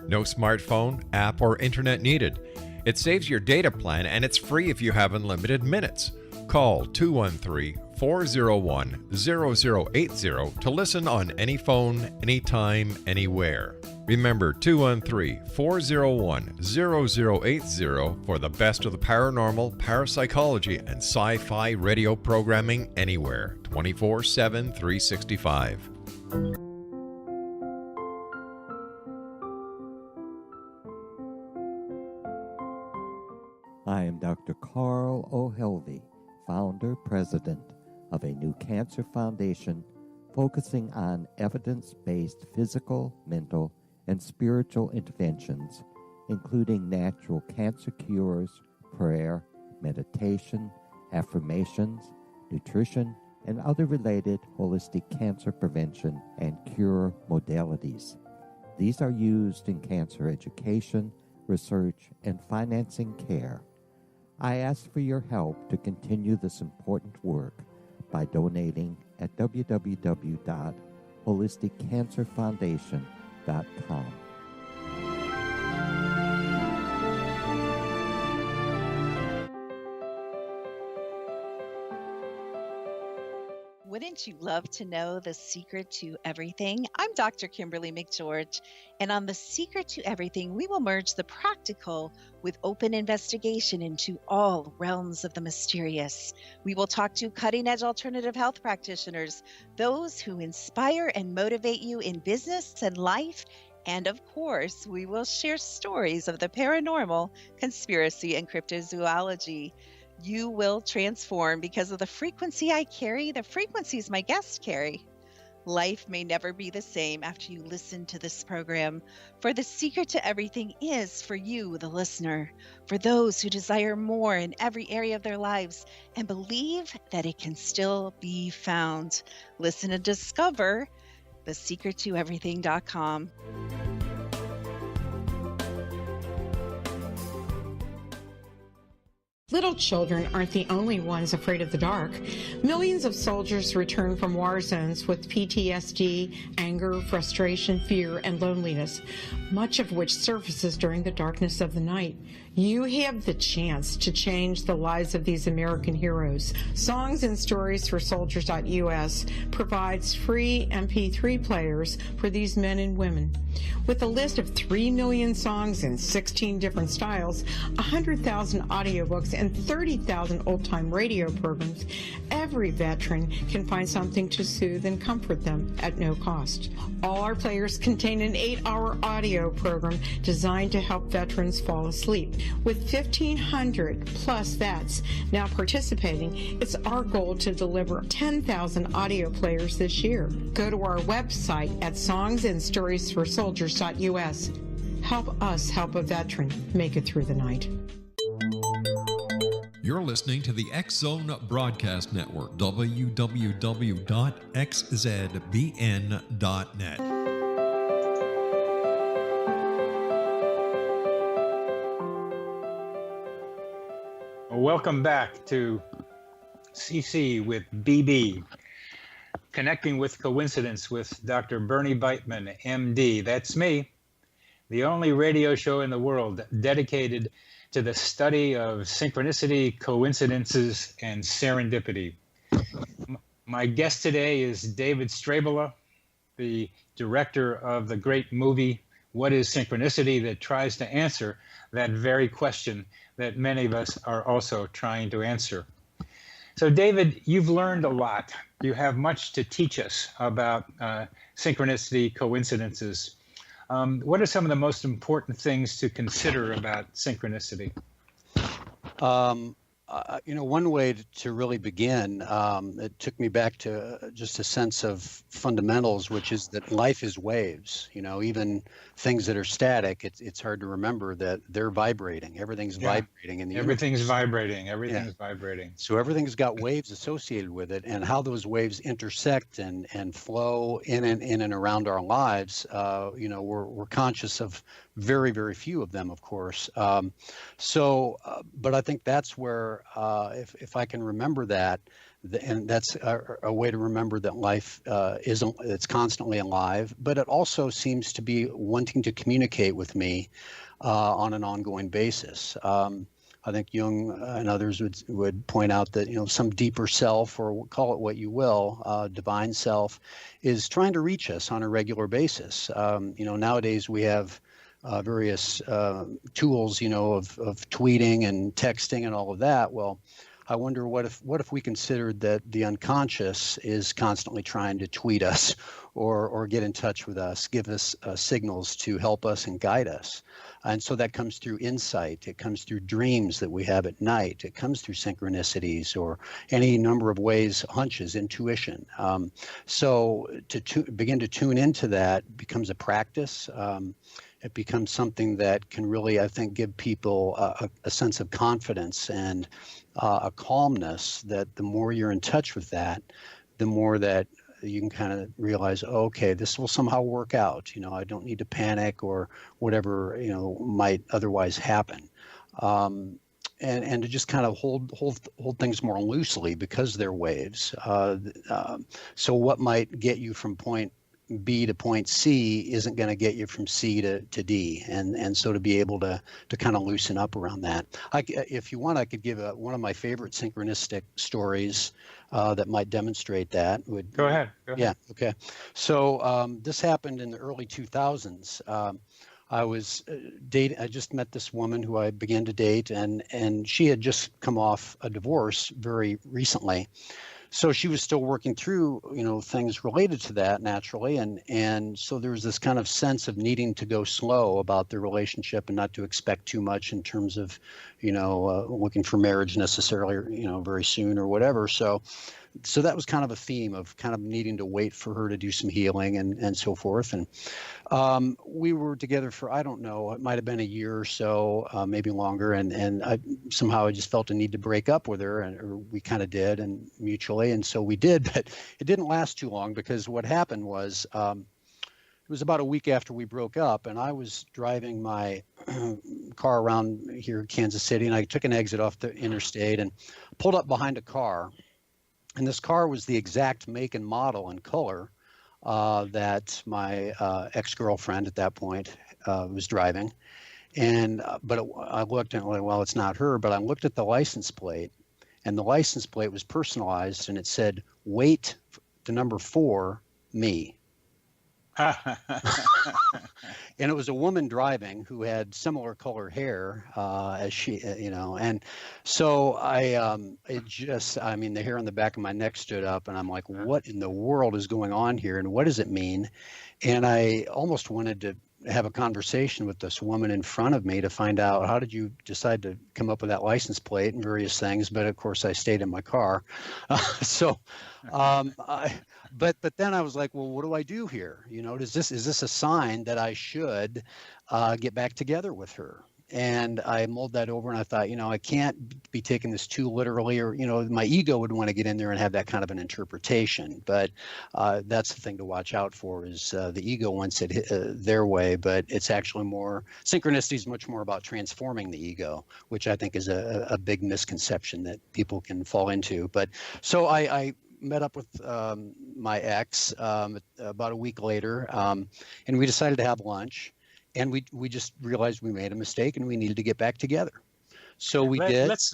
No smartphone, app, or internet needed. It saves your data plan, and it's free if you have unlimited minutes. Call 213-401-0080 to listen on any phone, anytime, anywhere. Remember 213-401-0080 for the best of the paranormal, parapsychology, and sci-fi radio programming anywhere, 24/7, 365. I am Dr. Carl O'Helvey, founder, president of a new cancer foundation focusing on evidence-based physical, mental, and spiritual interventions, including natural cancer cures, prayer, meditation, affirmations, nutrition, and other related holistic cancer prevention and cure modalities. These are used in cancer education, research, and financing care. I ask for your help to continue this important work by donating at www.holisticcancerfoundation.com. Wouldn't you love to know the secret to everything? I'm Dr. Kimberly McGeorge, and on The Secret to Everything, we will merge the practical with open investigation into all realms of the mysterious. We will talk to cutting-edge alternative health practitioners, those who inspire and motivate you in business and life, and of course, we will share stories of the paranormal, conspiracy, and cryptozoology. You will transform because of the frequency I carry, the frequencies my guests carry. Life may never be the same after you listen to this program, for the secret to everything is for you, the listener, for those who desire more in every area of their lives and believe that it can still be found. Listen and discover thesecrettoeverything.com. Little children aren't the only ones afraid of the dark. Millions of soldiers return from war zones with PTSD, anger, frustration, fear, and loneliness, much of which surfaces during the darkness of the night. You have the chance to change the lives of these American heroes. Songs and Stories for Soldiers.us provides free MP3 players for these men and women. With a list of 3 million songs in 16 different styles, 100,000 audiobooks, and 30,000 old-time radio programs, every veteran can find something to soothe and comfort them at no cost. All our players contain an 8-hour audio program designed to help veterans fall asleep. With 1,500 plus vets now participating, it's our goal to deliver 10,000 audio players this year. Go to our website at songsandstoriesforsoldiers.us. Help us help a veteran make it through the night. You're listening to the X-Zone Broadcast Network, www.xzbn.net. Welcome back to CC with BB, Connecting with Coincidence with Dr. Bernie Beitman, MD. That's me, the only radio show in the world dedicated to the study of synchronicity, coincidences, and serendipity. My guest today is David Strabala, the director of the great movie, What is Synchronicity?, that tries to answer that very question that many of us are also trying to answer. So David, you've learned a lot. You have much to teach us about synchronicity, coincidences. What are some of the most important things to consider about synchronicity? one way to really begin, it took me back to just a sense of fundamentals, which is that life is waves. Even things that are static, it's hard to remember that they're vibrating. Everything's vibrating in the universe. Everything's vibrating. Everything's vibrating. So everything's got waves associated with it, and how those waves intersect and flow in and around our lives. We're conscious of very, very few of them, of course. But I think that's where, if I can remember that, and that's a way to remember that life it's constantly alive, but it also seems to be wanting to communicate with me on an ongoing basis. I think Jung and others would point out that some deeper self, or call it what you will, divine self, is trying to reach us on a regular basis. Nowadays we have various tools, of tweeting and texting and all of that. Well, I wonder what if we considered that the unconscious is constantly trying to tweet us or get in touch with us, give us signals to help us and guide us. And so that comes through insight. It comes through dreams that we have at night. It comes through synchronicities or any number of ways, hunches, intuition. So to begin to tune into that becomes a practice. It becomes something that can really, I think, give people a sense of confidence and a calmness, that the more you're in touch with that, the more that you can kind of realize, okay, this will somehow work out. I don't need to panic or whatever, might otherwise happen. And to just kind of hold things more loosely because they're waves. So what might get you from point B to point C isn't going to get you from C to D, and so to be able to kind of loosen up around that. If you want, I could give one of my favorite synchronistic stories that might demonstrate that. Go ahead. Yeah. Okay. So this happened in the early 2000s. I was dating. I just met this woman who I began to date, and she had just come off a divorce very recently. So she was still working through, things related to that naturally. And so there was this kind of sense of needing to go slow about the relationship and not to expect too much in terms of, looking for marriage necessarily, very soon or whatever. So that was kind of a theme of kind of needing to wait for her to do some healing and so forth. And we were together for, I don't know, it might have been a year or so, maybe longer. And I just felt a need to break up with her, or we kind of did, and mutually. And so we did, but it didn't last too long, because what happened was it was about a week after we broke up, and I was driving my car around here in Kansas City, and I took an exit off the interstate and pulled up behind a car. And this car was the exact make and model and color that my ex-girlfriend at that point was driving. And I looked and well, it's not her, but I looked at the license plate, and the license plate was personalized, and it said, "Wait, the number 4, me." And it was a woman driving who had similar color hair as she, and so the hair on the back of my neck stood up, and I'm like, what in the world is going on here, and what does it mean? And I almost wanted to have a conversation with this woman in front of me to find out, how did you decide to come up with that license plate and various things? But of course I stayed in my car. But then I was like, well, what do I do here? Is this a sign that I should get back together with her? And I mulled that over, and I thought, I can't be taking this too literally, or, my ego would want to get in there and have that kind of an interpretation. But that's the thing to watch out for, is the ego wants it their way, but it's actually synchronicity is much more about transforming the ego, which I think is a big misconception that people can fall into. But so I met up with my ex about a week later, and we decided to have lunch. And we just realized we made a mistake and we needed to get back together. So we did. Let's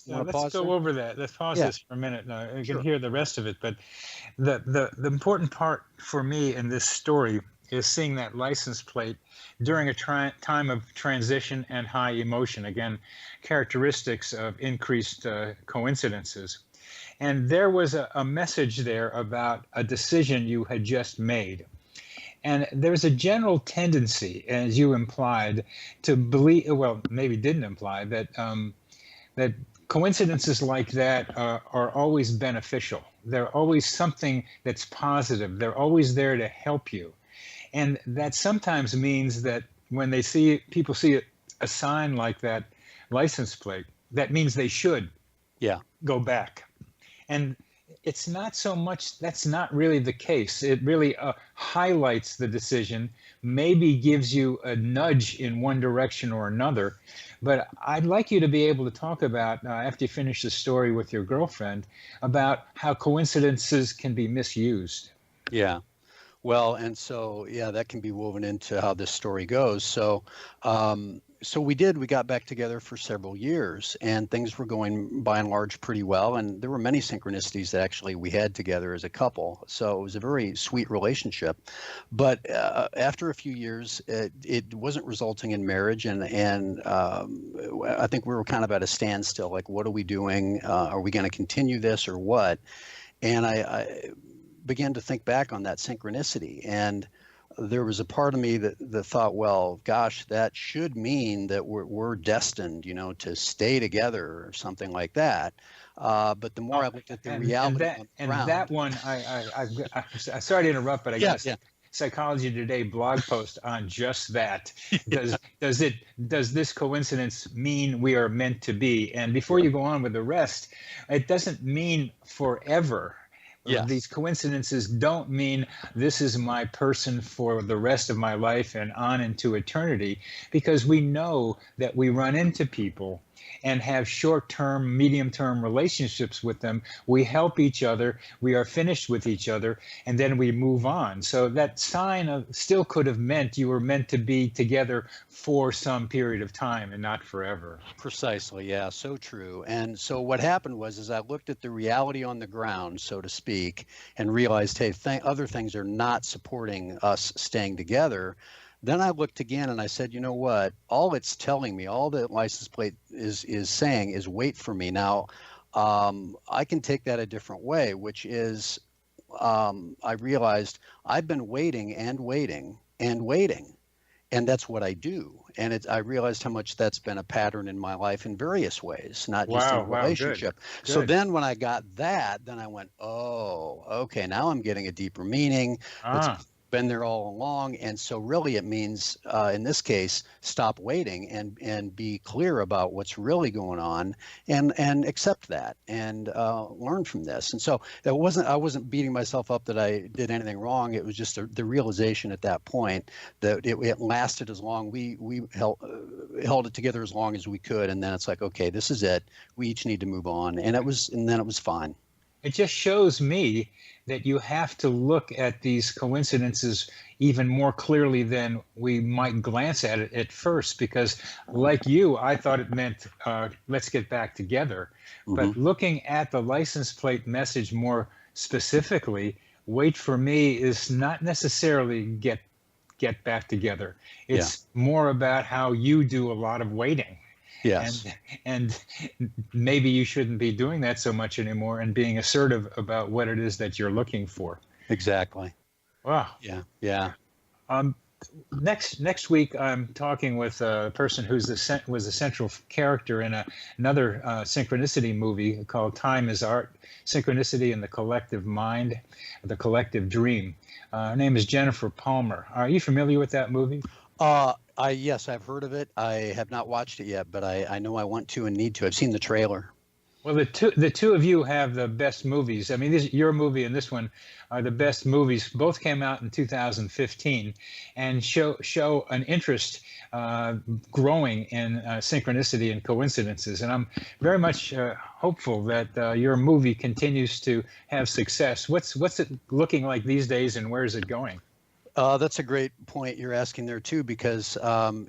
go over that. Let's pause this for a minute. Now you can hear the rest of it. But the important part for me in this story is seeing that license plate during a time of transition and high emotion. Again, characteristics of increased coincidences. And there was a message there about a decision you had just made. And there's a general tendency, as you implied, to believe, well, maybe didn't imply, that coincidences like that are always beneficial. They're always something that's positive. They're always there to help you. And that sometimes means that when people see a sign like that license plate, that means they should go back. And it's not so much, that's not really the case. It really highlights the decision, maybe gives you a nudge in one direction or another. But I'd like you to be able to talk about, after you finish the story with your girlfriend, about how coincidences can be misused. Yeah. Well, and so, that can be woven into how this story goes. So, we got back together for several years, and things were going by and large pretty well. And there were many synchronicities that actually we had together as a couple. So it was a very sweet relationship. But after a few years, it wasn't resulting in marriage. And I think we were kind of at a standstill. Like, what are we doing? Are we going to continue this or what? And I began to think back on that synchronicity, and there was a part of me that thought, well, gosh, that should mean that we're destined, to stay together or something like that. But the more I looked at the reality that one, I sorry to interrupt, but I guess Psychology Today blog post on just that. Does this coincidence mean we are meant to be? And before you go on with the rest, it doesn't mean forever. Yes. These coincidences don't mean this is my person for the rest of my life and on into eternity, because we know that we run into people and have short-term, medium-term relationships with them. We help each other, we are finished with each other, and then we move on. So that sign still could have meant you were meant to be together for some period of time and not forever. Precisely, yeah, so true. And so what happened was I looked at the reality on the ground, so to speak, and realized, hey, other things are not supporting us staying together. Then I looked again and I said, you know what? All it's telling me, all the license plate is saying is wait for me. Now, I can take that a different way, which is I realized I've been waiting and waiting and waiting. And that's what I do. And I realized how much that's been a pattern in my life in various ways, not just in a relationship. Good. So then when I got that, then I went, oh, okay, now I'm getting a deeper meaning. It's been there all along. And so really it means, in this case, stop waiting and be clear about what's really going on and accept that and learn from this. And so I wasn't beating myself up that I did anything wrong. It was just the realization at that point that it lasted as long. We held it together as long as we could. And then it's like, okay, this is it. We each need to move on. And then it was fine. It just shows me that you have to look at these coincidences even more clearly than we might glance at it at first, because like you, I thought it meant let's get back together. Mm-hmm. But looking at the license plate message more specifically, wait for me is not necessarily get back together. It's more about how you do a lot of waiting. Yes. And maybe you shouldn't be doing that so much anymore and being assertive about what it is that you're looking for. Exactly. Wow. Yeah. Next week, I'm talking with a person who was a central character in another synchronicity movie called Time is Art, Synchronicity in the Collective Mind, the Collective Dream. Her name is Jennifer Palmer. Are you familiar with that movie? Yes, I've heard of it. I have not watched it yet, but I know I want to and need to. I've seen the trailer. Well, the two of you have the best movies. I mean, your movie and this one are the best movies. Both came out in 2015 and show an interest growing in synchronicity and coincidences. And I'm very much hopeful that your movie continues to have success. What's it looking like these days, and where is it going? That's a great point you're asking there too, because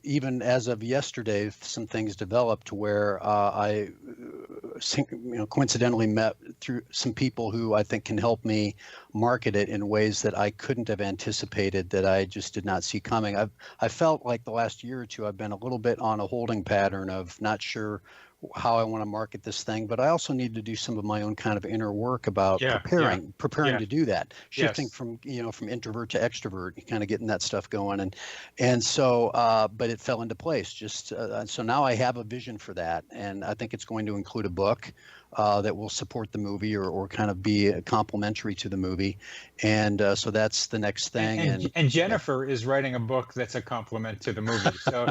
even as of yesterday, some things developed where I coincidentally met through some people who I think can help me market it in ways that I couldn't have anticipated, that I just did not see coming. I felt like the last year or two I've been a little bit on a holding pattern of not sure how I want to market this thing, but I also need to do some of my own kind of inner work about Yeah, preparing yeah. to do that, shifting Yes. from, from introvert to extrovert, kind of getting that stuff going. And so, but it fell into place so now I have a vision for that. And I think it's going to include a book that will support the movie or kind of be complementary to the movie. And so that's the next thing. And Jennifer is writing a book that's a complement to the movie. So,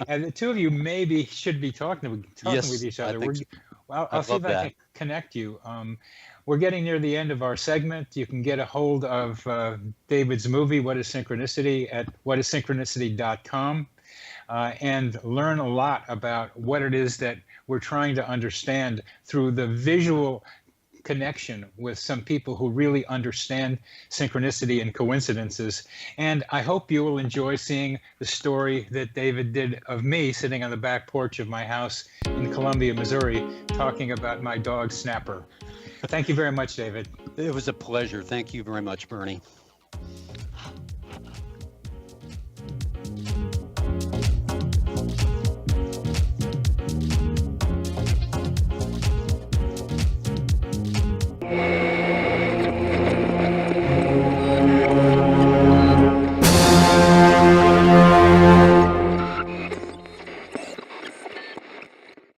and the two of you maybe should be talking Yes, with each I other. think so. I'll see if I can connect you. We're getting near the end of our segment. You can get a hold of David's movie, What is Synchronicity, at whatisynchronicity.com, and learn a lot about what it is that we're trying to understand through the visual connection with some people who really understand synchronicity and coincidences. And I hope you will enjoy seeing the story that David did of me sitting on the back porch of my house in Columbia, Missouri, talking about my dog Snapper. Thank you very much, David. It was a pleasure. Thank you very much, Bernie.